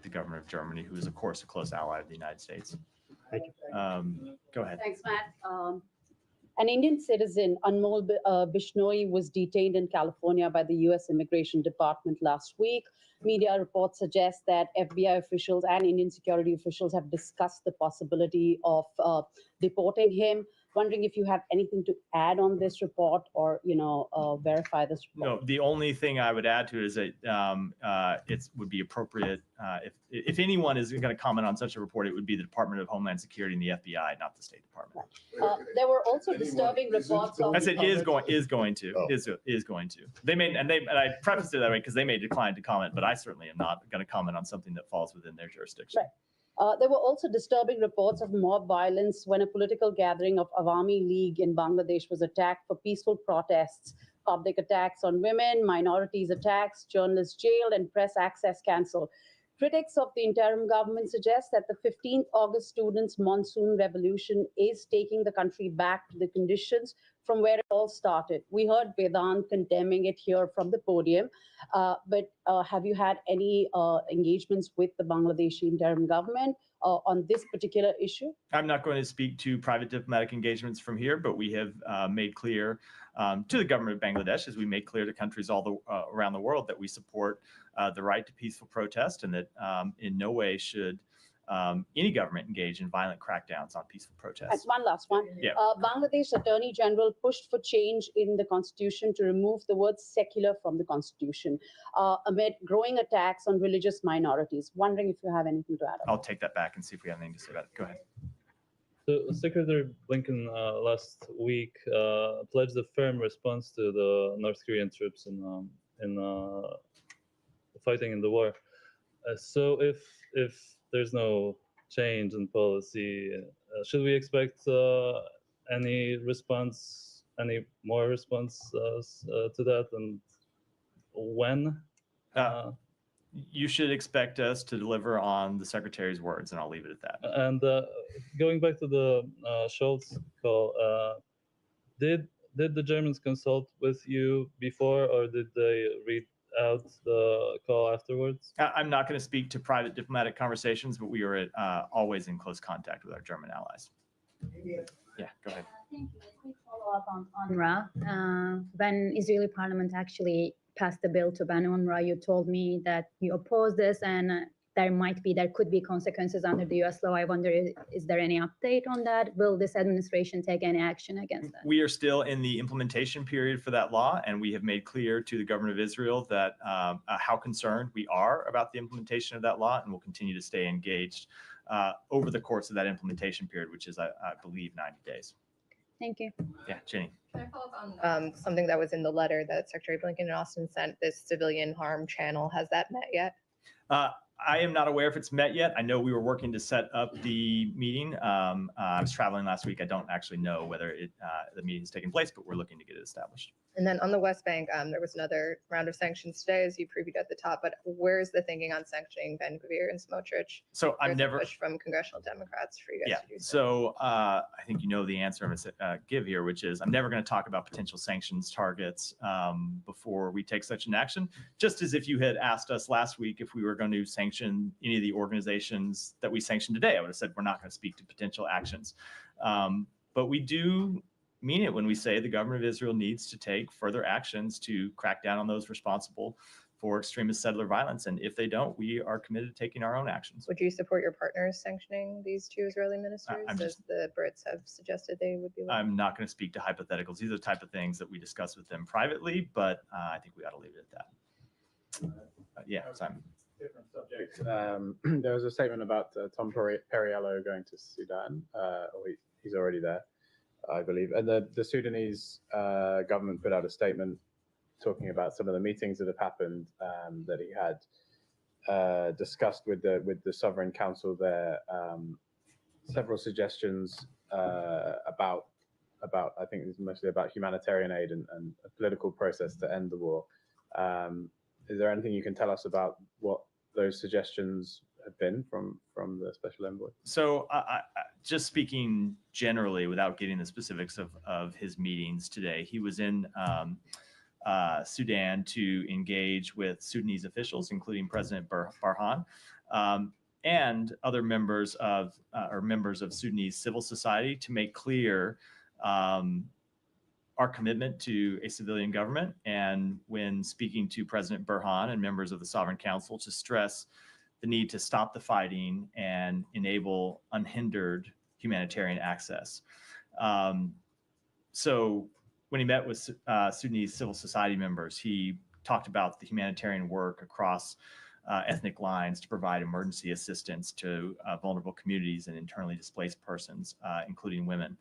the government of Germany, who is, of course, a close ally of the United States. Thank you. Go ahead. Thanks, Matt. An Indian citizen, Anmol Bishnoi, was detained in California by the U.S. Immigration Department last week. Media reports suggest that FBI officials and Indian security officials have discussed the possibility of deporting him. Wondering if you have anything to add on this report or, verify this report. No, the only thing I would add to it is that it would be appropriate if anyone is going to comment on such a report, it would be the Department of Homeland Security and the FBI, not the State Department. There were also disturbing reports of. I said is going to. They may, and I prefaced it that way because they may decline to comment, but I certainly am not going to comment on something that falls within their jurisdiction. Right. There were also disturbing reports of mob violence when a political gathering of Awami League in Bangladesh was attacked for peaceful protests, public attacks on women, minorities attacks, journalists jailed, and press access cancelled. Critics of the interim government suggest that the 15th August students' monsoon revolution is taking the country back to the conditions from where it all started. We heard Vedant condemning it here from the podium, but have you had any engagements with the Bangladeshi interim government on this particular issue? I'm not going to speak to private diplomatic engagements from here, but we have made clear to the government of Bangladesh, as we make clear to countries all around the world, that we support the right to peaceful protest, and that in no way should any government engage in violent crackdowns on peaceful protests. And one last one. Yeah. Bangladesh Attorney General pushed for change in the constitution to remove the word secular from the constitution amid growing attacks on religious minorities. Wondering if you have anything to add. I'll take that back and see if we have anything to say about it. Go ahead. So Secretary Blinken last week pledged a firm response to the North Korean troops in fighting in the war. So if there's no change in policy, should we expect any more response to that, and when? You should expect us to deliver on the Secretary's words, and I'll leave it at that. And going back to the Scholz call, did the Germans consult with you before, or did they read out the call afterwards? I'm not going to speak to private diplomatic conversations, but we are always in close contact with our German allies. Yeah, go ahead. Thank you. A quick follow-up on UNRWA. When Israeli parliament actually passed the bill to ban UNRWA, you told me that you oppose this and there could be consequences under the US law. I wonder, is there any update on that? Will this administration take any action against that? We are still in the implementation period for that law, and we have made clear to the government of Israel that how concerned we are about the implementation of that law, and will continue to stay engaged over the course of that implementation period, which is, I believe, 90 days. Thank you. Yeah, Jenny. Can I follow up on something that was in the letter that Secretary Blinken and Austin sent, this civilian harm channel? Has that met yet? I am not aware if it's met yet. I know we were working to set up the meeting. I was traveling last week. I don't actually know whether the meeting has taken place, but we're looking to get it established. And then on the West Bank, there was another round of sanctions today, as you previewed at the top. But where's the thinking on sanctioning Ben-Gvir and Smotrich? So There's I've never a push from congressional Democrats for you guys to do so. I think you know the answer I'm going to give here, which is I'm never going to talk about potential sanctions targets before we take such an action. Just as if you had asked us last week if we were going to sanction any of the organizations that we sanctioned today, I would have said we're not going to speak to potential actions. But we do mean it when we say the government of Israel needs to take further actions to crack down on those responsible for extremist settler violence. And if they don't, we are committed to taking our own actions. Would you support your partners sanctioning these two Israeli ministers, as the Brits have suggested they would be? I'm not going to speak to hypotheticals. These are the type of things that we discuss with them privately, but I think we ought to leave it at that. Yeah, Simon. Different subject. There was a statement about Tom Perriello going to Sudan, or he's already there, I believe. And the Sudanese government put out a statement talking about some of the meetings that have happened that he had discussed with the Sovereign Council there. Several suggestions about I think it's mostly about humanitarian aid and a political process to end the war. Is there anything you can tell us about what those suggestions have been from the special envoy? So just speaking generally, without getting the specifics of his meetings today, he was in Sudan to engage with Sudanese officials, including President Burhan. and other members of Sudanese civil society to make clear our commitment to a civilian government, and when speaking to President Burhan and members of the Sovereign Council, to stress the need to stop the fighting and enable unhindered humanitarian access. So when he met with Sudanese civil society members, he talked about the humanitarian work across ethnic lines to provide emergency assistance to vulnerable communities and internally displaced persons, including women.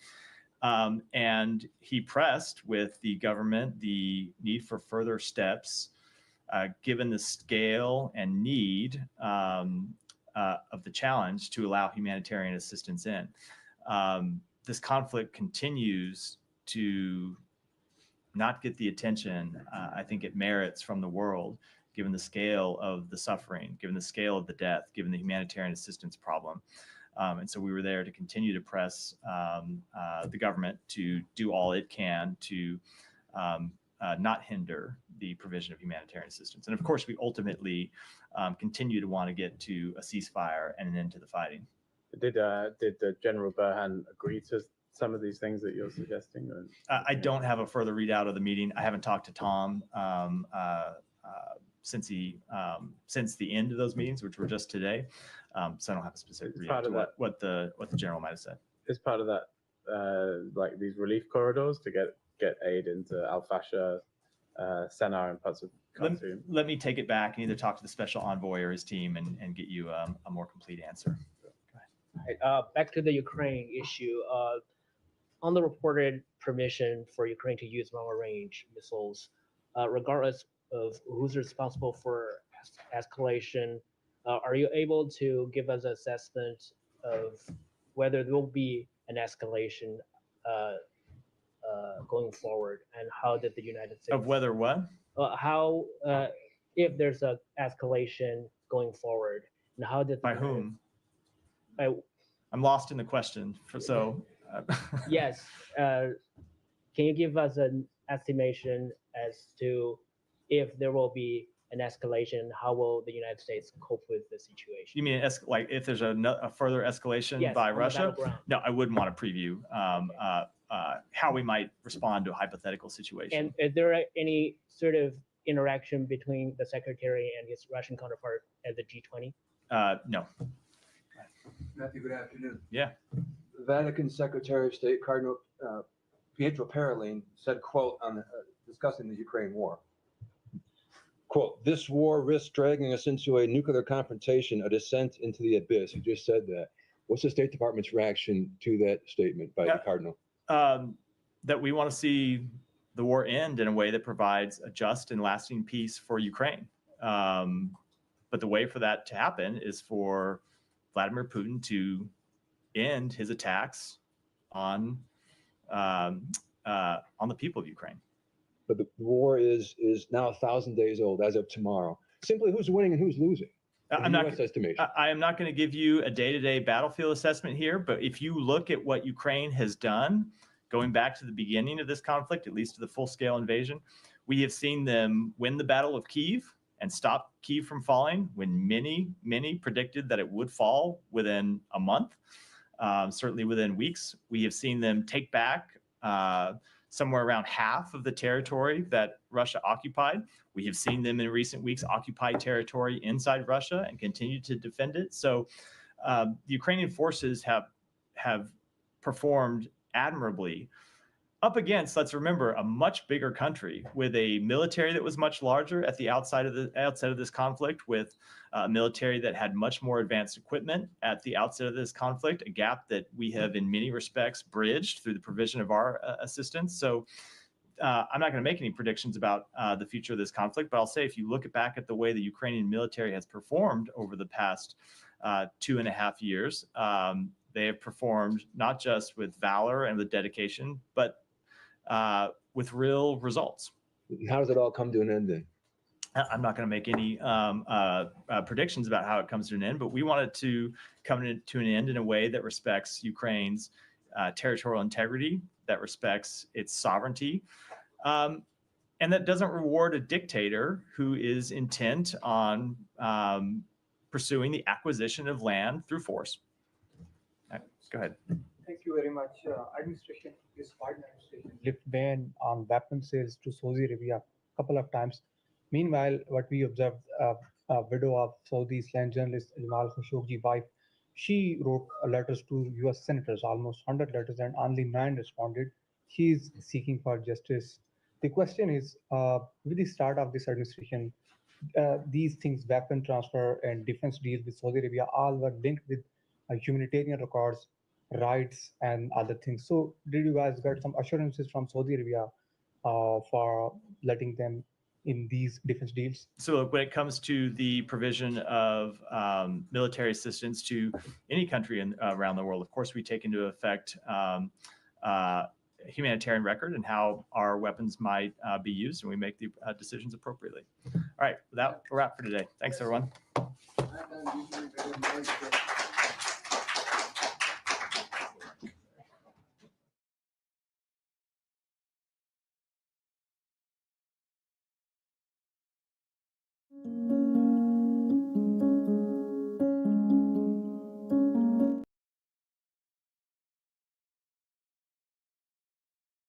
And he pressed with the government the need for further steps, given the scale and need of the challenge, to allow humanitarian assistance in. This conflict continues to not get the attention I think it merits from the world, given the scale of the suffering, given the scale of the death, given the humanitarian assistance problem. And so we were there to continue to press the government to do all it can to not hinder the provision of humanitarian assistance. And of course, we ultimately continue to want to get to a ceasefire and an end to the fighting. Did General Burhan agree to some of these things that you're suggesting? I don't have a further readout of the meeting. I haven't talked to Tom since the end of those meetings, which were just today. So I don't have a specific readout to what the general might have said. Is part of that like these relief corridors to get aid into Al-Fasher, Sennar, and parts of Khartoum? Let me take it back and either talk to the special envoy or his team and get you a more complete answer. Back to the Ukraine issue. On the reported permission for Ukraine to use long-range missiles, regardless of who's responsible for escalation, are you able to give us an assessment of whether there will be an escalation going forward, and how did the United States... Of whether what? How, if there's an escalation going forward, and how did... By whom? By... I'm lost in the question, Yes. Can you give us an estimation as to if there will be an escalation, how will the United States cope with the situation? You mean like if there's a further escalation by Russia? No, I wouldn't want to preview how we might respond to a hypothetical situation. And is there any sort of interaction between the secretary and his Russian counterpart at the G20? No. Matthew, good afternoon. Yeah. Vatican Secretary of State Cardinal Pietro Parolin said, quote, on discussing the Ukraine war, quote, "This war risks dragging us into a nuclear confrontation, a descent into the abyss." He just said that. What's the State Department's reaction to that statement by the Cardinal? That we want to see the war end in a way that provides a just and lasting peace for Ukraine. But the way for that to happen is for Vladimir Putin to end his attacks on the people of Ukraine. But the war is now 1,000 days old as of tomorrow. Simply, who's winning and who's losing? I am not going to give you a day-to-day battlefield assessment here, but if you look at what Ukraine has done, going back to the beginning of this conflict, at least to the full-scale invasion, we have seen them win the Battle of Kyiv and stop Kyiv from falling when many predicted that it would fall within a month, certainly within weeks. We have seen them take back somewhere around half of the territory that Russia occupied. We have seen them in recent weeks occupy territory inside Russia and continue to defend it. So the Ukrainian forces have performed admirably up against, let's remember, a much bigger country with a military that was much larger at the outset of this conflict, with a military that had much more advanced equipment at the outset of this conflict, a gap that we have in many respects bridged through the provision of our assistance. So I'm not going to make any predictions about the future of this conflict, but I'll say if you look back at the way the Ukrainian military has performed over the past 2.5 years, they have performed not just with valor and with dedication, but with real results. How does it all come to an end then? I'm not going to make any predictions about how it comes to an end, but we want it to come to an end in a way that respects Ukraine's territorial integrity, that respects its sovereignty, and that doesn't reward a dictator who is intent on pursuing the acquisition of land through force. Go ahead. Thank you very much. Administration, this Biden administration lift ban on weapon sales to Saudi Arabia a couple of times. Meanwhile, what we observed, a widow of Saudi Islam journalist Jamal Khashoggi's wife, she wrote letters to U.S. senators, almost 100 letters, and only 9 responded. She is seeking for justice. The question is, with the start of this administration, these things, weapon transfer and defense deals with Saudi Arabia, all were linked with humanitarian records, rights, and other things. So, did you guys get some assurances from Saudi Arabia for letting them in these defense deals? So when it comes to the provision of military assistance to any country around the world, of course, we take into effect humanitarian record and how our weapons might be used, and we make the decisions appropriately. All right, that a wrap for today. Thanks, everyone. Thank you.